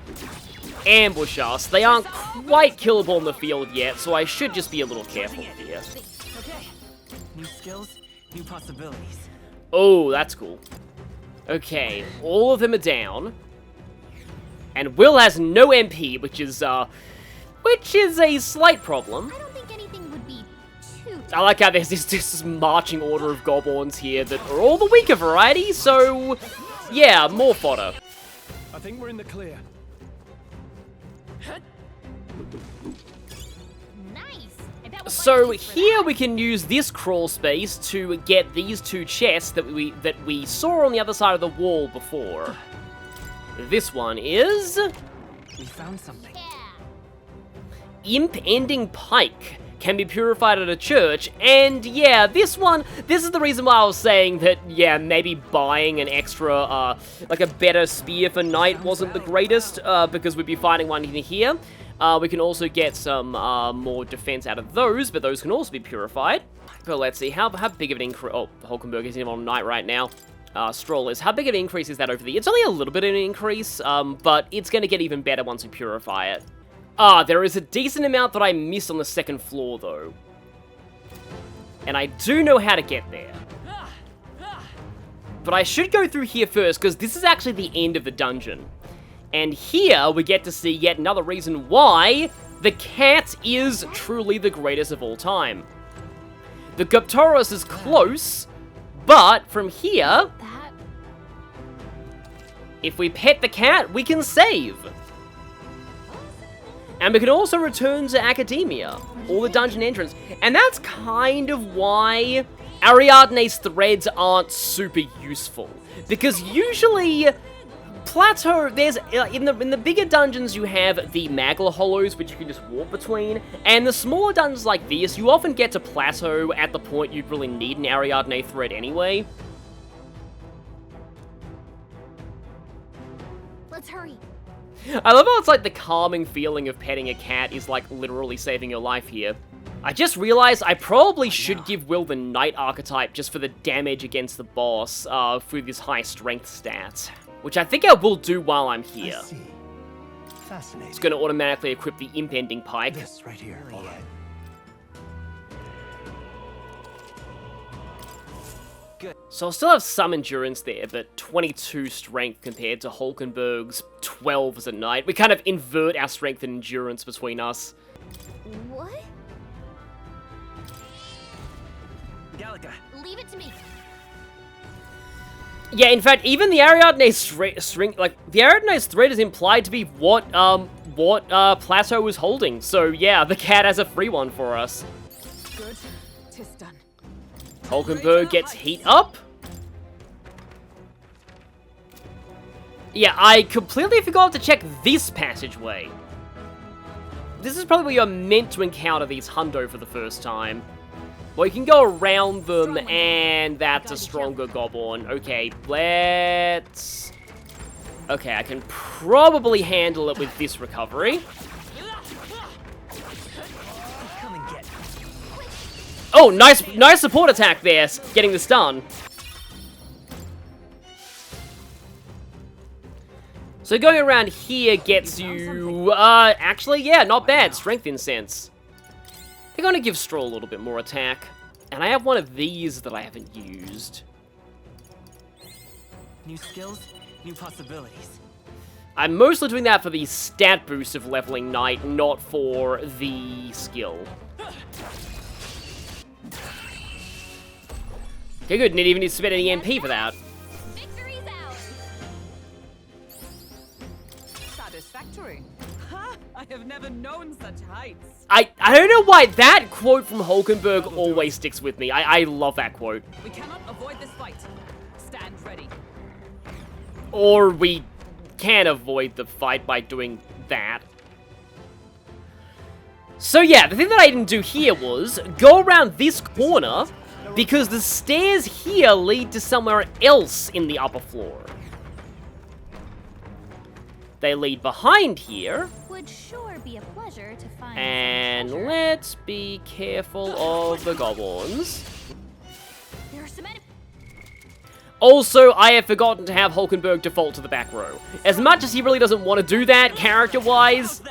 [SPEAKER 2] ambush us. They aren't quite killable on the field yet, so I should just be a little careful here.
[SPEAKER 6] Okay. New skills, new possibilities.
[SPEAKER 2] Oh, that's cool. Okay, all of them are down. And Will has no MP, which is a slight problem.
[SPEAKER 4] I don't think anything would be too...
[SPEAKER 2] I like how there's this marching order of Goborns here that are all the weaker variety, so yeah, more fodder.
[SPEAKER 5] I think we're in the clear.
[SPEAKER 4] Nice. I bet we'll
[SPEAKER 2] So
[SPEAKER 4] find a use for
[SPEAKER 2] here
[SPEAKER 4] that.
[SPEAKER 2] we can use this crawl space to get these two chests that we saw on the other side of the wall before. This one is...
[SPEAKER 6] We found something.
[SPEAKER 4] Yeah.
[SPEAKER 2] imp-ending pike can be purified at a church, and yeah, this is the reason why I was saying that, yeah, maybe buying an extra, like a better spear for knight wasn't the greatest, because we'd be fighting one in here. We can also get some more defense out of those, but those can also be purified. But let's see, how big of an increase... Oh, Hulkenberg isn't on knight right now. Stroll is. How big of an increase is that over the... It's only a little bit of an increase, but it's going to get even better once we purify it. There is a decent amount that I missed on the second floor, though. And I do know how to get there. But I should go through here first, because this is actually the end of the dungeon. And here, we get to see yet another reason why the cat is truly the greatest of all time. The Goptoros is close, but from here, if we pet the cat, we can save. And we can also return to Academia, or the dungeon entrance. And that's kind of why Ariadne's threads aren't super useful. Because usually, plateau, there's, in the bigger dungeons you have the Magla Hollows, which you can just walk between. And the smaller dungeons like this, you often get to plateau at the point you'd really need an Ariadne thread anyway.
[SPEAKER 4] Let's hurry.
[SPEAKER 2] I love how it's like the calming feeling of petting a cat is like literally saving your life here. I just realized I probably should give Will the Knight archetype just for the damage against the boss through this high strength stat. Which I think I will do while I'm here.
[SPEAKER 1] I see. Fascinating.
[SPEAKER 2] It's going to automatically equip the imp-ending pike.
[SPEAKER 1] This right here. All right.
[SPEAKER 2] So I'll still have some endurance there, but 22 strength compared to Hulkenberg's 12 as a knight. We kind of invert our strength and endurance between us.
[SPEAKER 4] What?
[SPEAKER 6] Galaga.
[SPEAKER 4] Leave it to me.
[SPEAKER 2] Yeah, in fact, even the Ariadne's the Ariadne's thread is implied to be what Plateau was holding. So yeah, the cat has a free one for us.
[SPEAKER 3] Good. 'Tis done.
[SPEAKER 2] Hulkenberg gets heat up. Yeah, I completely forgot to check this passageway. This is probably where you're meant to encounter these hundo for the first time. Well, you can go around them, and that's a stronger Goborn. Okay, let's... Okay, I can probably handle it with this recovery.
[SPEAKER 6] Come and get me.
[SPEAKER 2] Oh, nice support attack there, getting this done. So going around here gets you, actually, yeah, not bad. Strength Incense. They're going to give Stroll a little bit more attack. And I have one of these that I haven't used.
[SPEAKER 6] New skills, new possibilities.
[SPEAKER 2] I'm mostly doing that for the stat boost of leveling Knight, not for the skill. Okay, good. Didn't even need to spend any MP for that.
[SPEAKER 4] Victory's out.
[SPEAKER 3] Satisfactory. Ha! I have never known such heights.
[SPEAKER 2] I don't know why that quote from Hulkenberg always sticks with me. I love that quote.
[SPEAKER 3] We cannot avoid this fight. Stand ready.
[SPEAKER 2] Or we can avoid the fight by doing that. So yeah, the thing that I didn't do here was go around this corner because the stairs here lead to somewhere else in the upper floor. They lead behind here.
[SPEAKER 4] Would sure be a pleasure to find.
[SPEAKER 2] And
[SPEAKER 4] some treasure.
[SPEAKER 2] let's be careful of the goblins.
[SPEAKER 4] There are some
[SPEAKER 2] Also, I have forgotten to have Hulkenberg default to the back row. As much as he really doesn't want to do that, character-wise,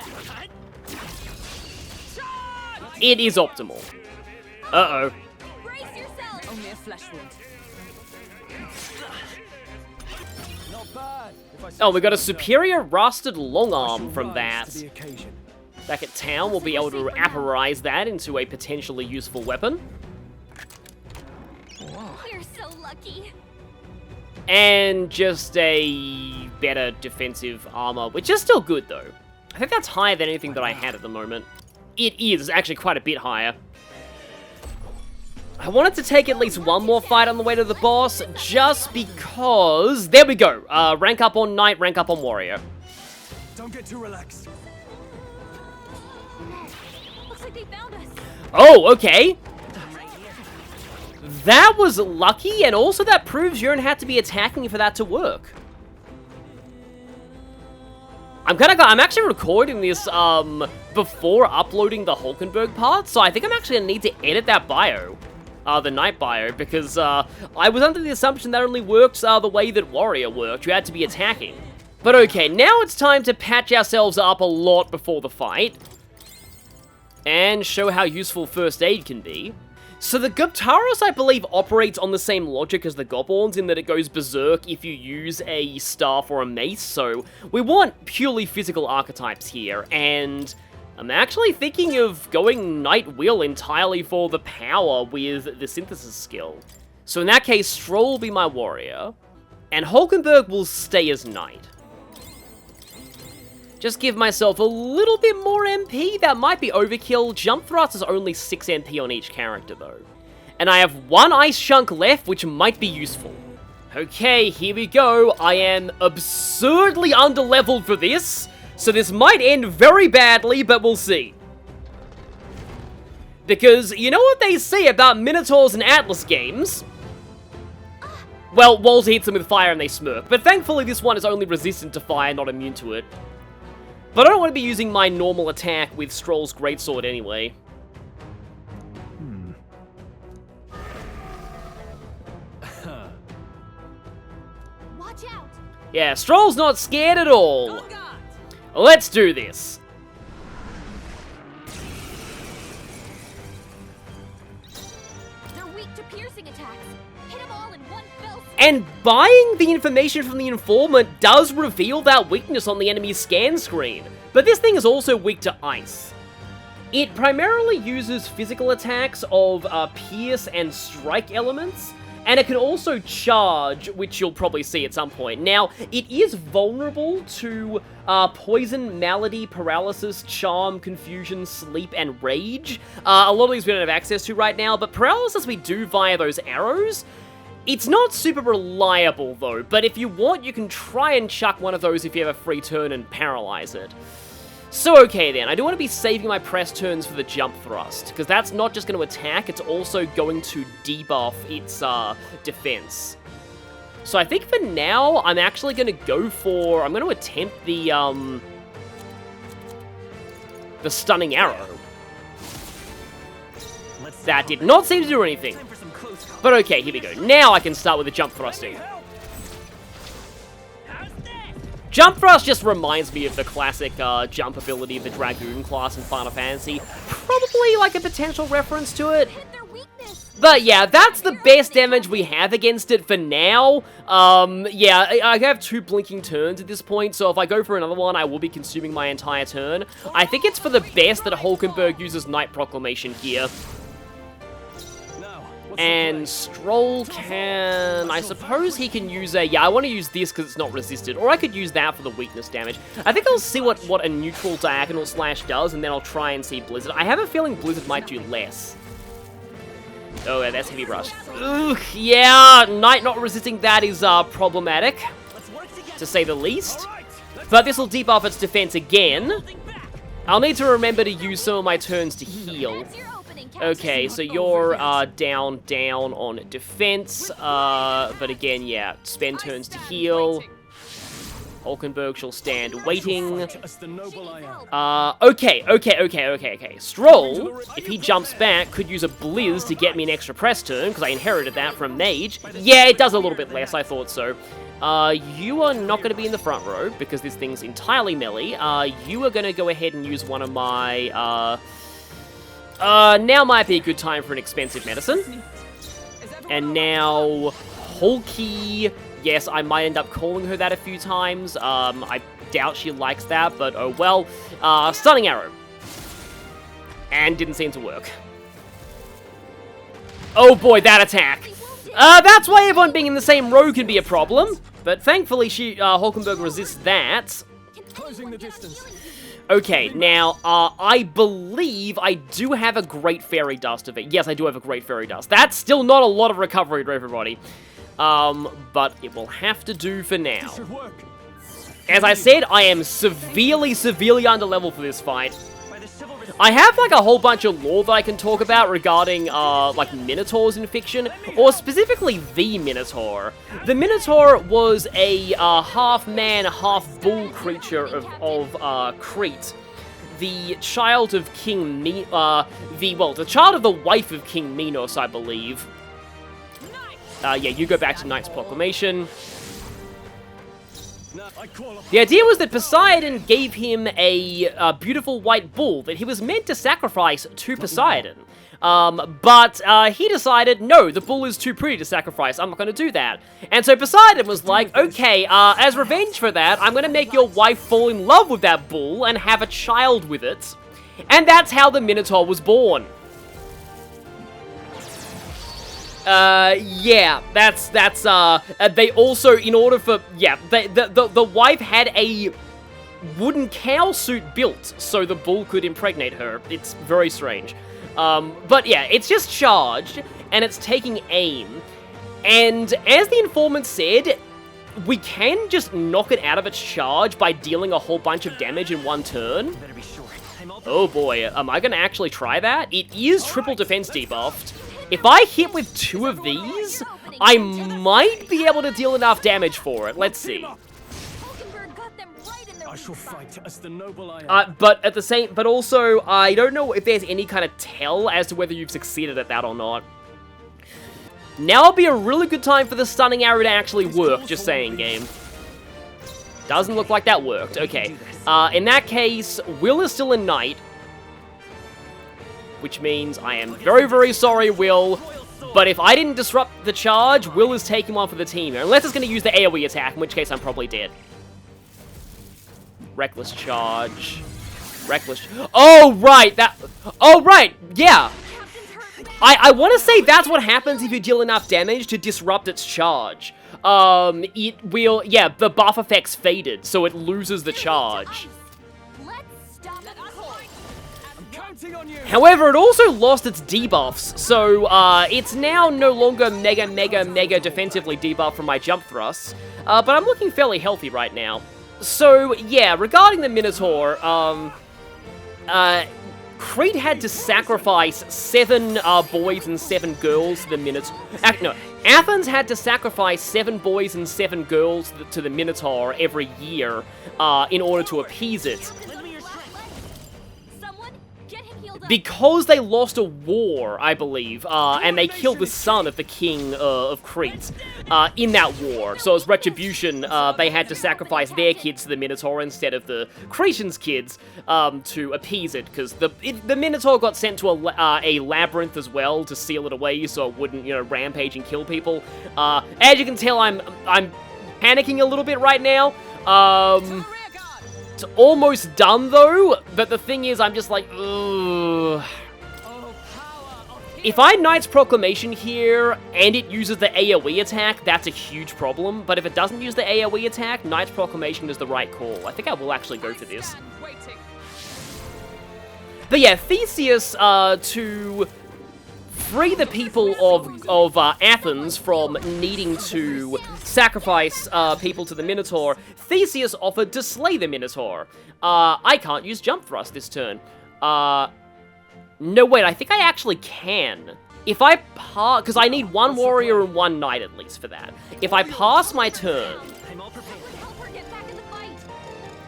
[SPEAKER 2] it is optimal. Uh-oh.
[SPEAKER 4] Brace yourself.
[SPEAKER 3] Only a flesh wound.
[SPEAKER 5] Not bad. If I say
[SPEAKER 2] Oh, we got a
[SPEAKER 5] so myself.
[SPEAKER 2] superior rusted long
[SPEAKER 5] I shall
[SPEAKER 2] arm from
[SPEAKER 5] rise
[SPEAKER 2] that.
[SPEAKER 5] to the occasion.
[SPEAKER 2] Back at town, we'll be able to apparize that into a potentially useful weapon.
[SPEAKER 4] We're so lucky.
[SPEAKER 2] And just a better defensive armor, which is still good, though. I think that's higher than anything that I had at the moment. It is actually quite a bit higher. I wanted to take at least one more fight on the way to the boss, just because... There we go. Rank up on Knight, rank up on Warrior.
[SPEAKER 5] Don't get too relaxed.
[SPEAKER 4] like they found us.
[SPEAKER 2] Oh, okay. That was lucky, and also that proves you don't have to be attacking for that to work. I'm actually recording this, before uploading the Hulkenberg part, so I think I'm actually gonna need to edit that bio. The Knight bio, because, I was under the assumption that only worked, the way that Warrior worked. You had to be attacking. But okay, now it's time to patch ourselves up a lot before the fight. And show how useful first aid can be. So the Guptaros, I believe, operates on the same logic as the Goborns in that it goes berserk if you use a staff or a mace, so we want purely physical archetypes here, and I'm actually thinking of going Knight Will entirely for the power with the synthesis skill. So in that case, Stroll will be my warrior, and Hulkenberg will stay as Knight. Just give myself a little bit more MP, that might be overkill. Jump Thrust is only 6 MP on each character though. And I have 1 Ice Chunk left, which might be useful. Okay, here we go. I am absurdly underleveled for this, so this might end very badly, but we'll see. Because you know what they say about Minotaurs and Atlus games? Well, Walter hits them with fire and they smirk, but thankfully this one is only resistant to fire, not immune to it. But I don't want to be using my normal attack with Stroll's Greatsword anyway.
[SPEAKER 4] Watch out.
[SPEAKER 2] Yeah, Stroll's not scared at all. Let's do this.
[SPEAKER 4] They're weak to piercing attacks. Hit them all in one fell swoop.
[SPEAKER 2] And buying the information from the informant does reveal that weakness on the enemy's scan screen. But this thing is also weak to ice. It primarily uses physical attacks of pierce and strike elements, and it can also charge, which you'll probably see at some point. Now, it is vulnerable to poison, malady, paralysis, charm, confusion, sleep, and rage. A lot of these we don't have access to right now, but paralysis we do via those arrows. It's not super reliable, though, but if you want, you can try and chuck one of those if you have a free turn and paralyze it. So okay then, I do want to be saving my press turns for the jump thrust, because that's not just going to attack, it's also going to debuff its defense. So I think for now, I'm actually going to go for, I'm going to attempt the stunning arrow. That did not seem to do anything. But okay, here we go. Now I can start with the jump thrusting. Jump Thrust just reminds me of the classic jump ability of the Dragoon class in Final Fantasy. Probably like a potential reference to it. But yeah, that's the best damage we have against it for now. Yeah, I have 2 blinking turns at this point, so if I go for another one, I will be consuming my entire turn. I think it's for the best that Hulkenberg uses Night Proclamation here. And Stroll can... I suppose he can use a... Yeah, I want to use this because it's not resisted. Or I could use that for the weakness damage. I think I'll see what a neutral diagonal slash does, and then I'll try and see Blizzard. I have a feeling Blizzard might do less. Oh, yeah, that's Heavy Brush. Ugh, yeah, Knight not resisting that is problematic, to say the least. But this will debuff its defense again. I'll need to remember to use some of my turns to heal. Okay, so you're down on defense, but again, yeah, spend turns to heal. Hulkenberg shall stand waiting. Okay. Stroll, if he jumps back, could use a Blizz to get me an extra press turn, because I inherited that from Mage. Yeah, it does a little bit less, I thought so. You are not going to be in the front row, because this thing's entirely melee. You are going to go ahead and use one of my, now might be a good time for an expensive medicine. And now, Hulky. Yes, I might end up calling her that a few times. I doubt she likes that, but oh well. Stunning Arrow. And didn't seem to work. Oh boy, that attack. That's why everyone being in the same row can be a problem. But thankfully, Hulkenberg resists that.
[SPEAKER 5] Closing the distance.
[SPEAKER 2] Okay, now, I believe I do have a Great Fairy Dust of it. Yes, I do have a Great Fairy Dust. That's still not a lot of recovery to everybody. But it will have to do for now. As I said, I am severely underleveled for this fight. I have, like, a whole bunch of lore that I can talk about regarding, like, minotaurs in fiction, or specifically the Minotaur. The Minotaur was a, half-man, half-bull creature of Crete. The child of King the child of the wife of King Minos, I believe. Yeah, you go back to Knight's Proclamation. The idea was that Poseidon gave him a beautiful white bull that he was meant to sacrifice to Poseidon. But he decided, no, the bull is too pretty to sacrifice, I'm not going to do that. And so Poseidon was like, okay, as revenge for that, I'm going to make your wife fall in love with that bull and have a child with it. And that's how the Minotaur was born. Yeah, that's, they also, in order for, yeah, the wife had a wooden cow suit built so the bull could impregnate her. It's very strange. But yeah, it's just charged, and it's taking aim. And as the informant said, we can just knock it out of its charge by dealing a whole bunch of damage in one turn. Oh boy, am I gonna actually try that? It is triple defense debuffed. If I hit with 2 of these, I might be able to deal enough damage for it. Let's see.
[SPEAKER 5] I shall fight as the noble I am.
[SPEAKER 2] But also, I don't know if there's any kind of tell as to whether you've succeeded at that or not. Now would be a really good time for the stunning arrow to actually work, just saying, game. Doesn't look like that worked. Okay. In that case, Will is still a knight. Which means I am very, very sorry, Will. But if I didn't disrupt the charge, Will is taking one for the team here. Unless it's going to use the AoE attack, in which case I'm probably dead. Reckless charge. Reckless... Oh, right! Oh, right! Yeah! I want to say that's what happens if you deal enough damage to disrupt its charge. It will... Yeah, the buff effect's faded, so it loses the charge. However, it also lost its debuffs, so it's now no longer mega defensively debuffed from my jump thrusts, but I'm looking fairly healthy right now. So, yeah, regarding the Minotaur, Crete had to sacrifice 7 boys and 7 girls to the Minotaur. No, Athens had to sacrifice 7 boys and 7 girls to the Minotaur every year in order to appease it. Because they lost a war, I believe, and they killed the son of the king of Crete in that war. So as retribution, they had to sacrifice their kids to the Minotaur instead of the Cretians' kids to appease it, because the Minotaur got sent to a labyrinth as well to seal it away so it wouldn't, you know, rampage and kill people. As you can tell, I'm panicking a little bit right now. It's almost done, though, but the thing is, I'm just like, ugh. If I Knight's Proclamation here, and it uses the AoE attack, that's a huge problem, but if it doesn't use the AoE attack, Knight's Proclamation is the right call. I think I will actually go for this. But yeah, Theseus, to free the people of Athens from needing to sacrifice people to the Minotaur, Theseus offered to slay the Minotaur. I can't use Jump Thrust this turn. No, wait, I think I actually can. If I pass, because I need 1 warrior and 1 knight at least for that. If I pass my turn,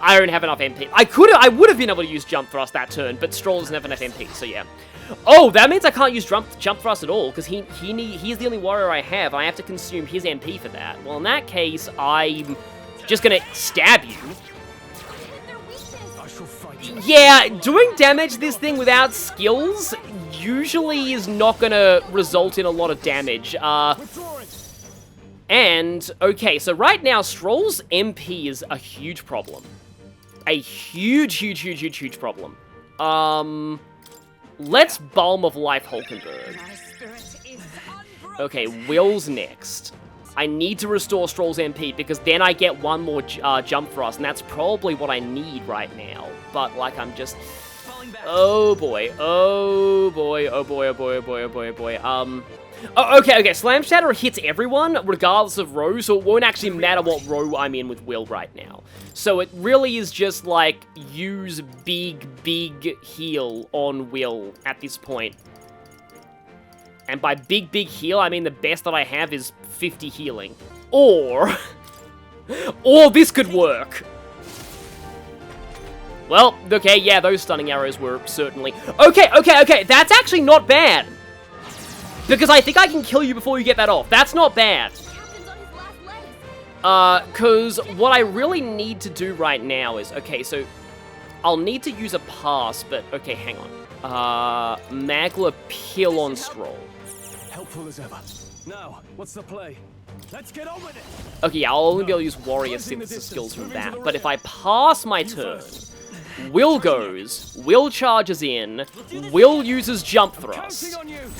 [SPEAKER 2] I don't have enough MP. I would have been able to use Jump Thrust that turn, but Stroll doesn't have enough MP, so yeah. Oh, that means I can't use Jump Thrust at all, because he's the only warrior I have. I have to consume his MP for that. Well, in that case, I'm just gonna stab you. Yeah, doing damage this thing without skills usually is not gonna result in a lot of damage. And, okay, so right now, Stroll's MP is a huge problem. A huge problem. Let's Balm of Life Hulkenberg. Okay, Will's next. I need to restore Stroll's MP, because then I get 1 more Jump Thrust, and that's probably what I need right now. But, like, I'm just...
[SPEAKER 6] Falling back.
[SPEAKER 2] Oh boy, oh boy, oh boy, oh boy, oh boy, oh boy, oh boy. Oh, okay, Slam Shatter hits everyone, regardless of row, so it won't actually matter what row I'm in with Will right now. So it really is just, like, use big heal on Will at this point. And by big heal, I mean the best that I have is 50 healing. Or this could work. Well, okay, yeah, those stunning arrows were certainly... Okay, that's actually not bad. Because I think I can kill you before you get that off. That's not bad.
[SPEAKER 4] Captain's on his last legs.
[SPEAKER 2] Because what I really need to do right now is... Okay, so I'll need to use a pass, but... Okay, hang on. Magla Pillon Stroll.
[SPEAKER 5] Helpful as ever. Now, what's the play? Let's get on with it.
[SPEAKER 2] Okay, yeah, I'll only be able to use Warrior Synthesis skills from that. But if I pass my turn... Will goes, Will charges in, Will uses jump thrust.
[SPEAKER 5] Counting on you.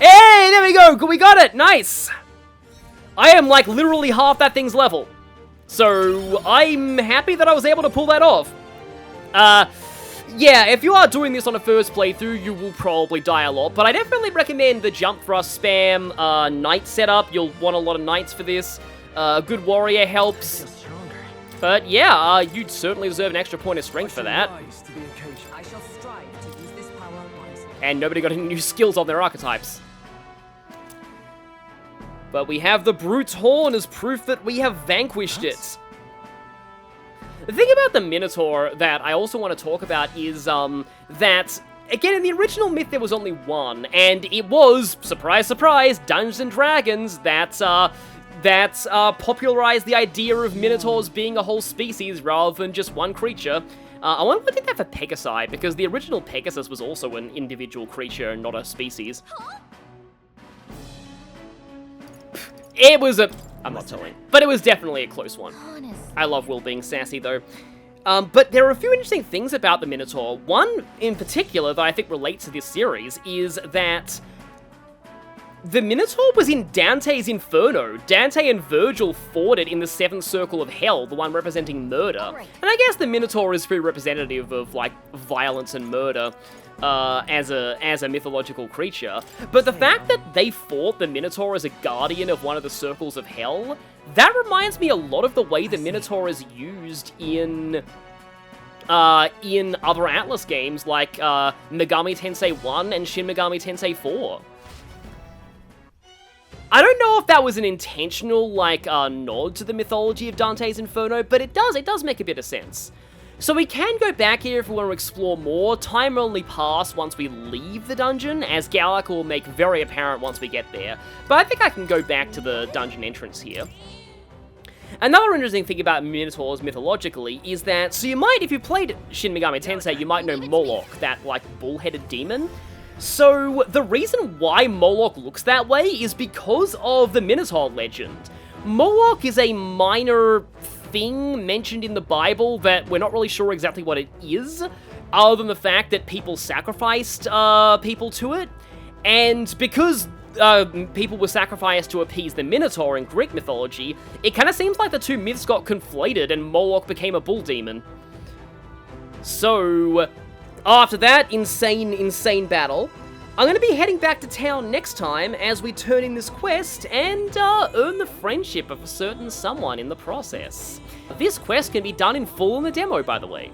[SPEAKER 2] Hey, there we go, we got it, nice! I am like literally half that thing's level. So, I'm happy that I was able to pull that off. Yeah, if you are doing this on a first playthrough, you will probably die a lot, but I definitely recommend the jump thrust spam, knight setup. You'll want a lot of knights for this. Good warrior helps. But yeah, you'd certainly deserve an extra point of strength for that.
[SPEAKER 5] Rise to the occasion.
[SPEAKER 3] I shall strive to use this power wisely.
[SPEAKER 2] And nobody got any new skills on their archetypes. But we have the Brute's Horn as proof that we have vanquished it. The thing about the Minotaur that I also want to talk about is that, again, in the original myth there was only one, and it was, surprise, surprise, Dungeons & Dragons that popularized the idea of Minotaurs being a whole species rather than just one creature. I wonder if I did that for Pegasi, because the original Pegasus was also an individual creature and not a species. It was a... I'm not telling. But it was definitely a close one.
[SPEAKER 4] Honest.
[SPEAKER 2] I love Will being sassy, though. But there are a few interesting things about the Minotaur. One in particular that I think relates to this series is that the Minotaur was in Dante's Inferno. Dante and Virgil fought it in the Seventh Circle of Hell, the one representing murder.
[SPEAKER 4] Right.
[SPEAKER 2] And I guess the Minotaur is pretty representative of, like, violence and murder as a mythological creature. But the fact that they fought the Minotaur as a guardian of one of the Circles of Hell, that reminds me a lot of the way the Minotaur is used in other Atlus games like Megami Tensei 1 and Shin Megami Tensei 4. I don't know if that was an intentional, like, nod to the mythology of Dante's Inferno, but it does make a bit of sense. So we can go back here if we want to explore more. Time will only pass once we leave the dungeon, as Galak will make very apparent once we get there. But I think I can go back to the dungeon entrance here. Another interesting thing about Minotaurs mythologically is that, so you might, if you played Shin Megami Tensei, you might know Moloch, that, like, bull-headed demon. So, the reason why Moloch looks that way is because of the Minotaur legend. Moloch is a minor thing mentioned in the Bible that we're not really sure exactly what it is, other than the fact that people sacrificed people to it. And because people were sacrificed to appease the Minotaur in Greek mythology, it kind of seems like the two myths got conflated and Moloch became a bull demon. So, after that insane battle, I'm going to be heading back to town next time as we turn in this quest and earn the friendship of a certain someone in the process. This quest can be done in full in the demo, by the way.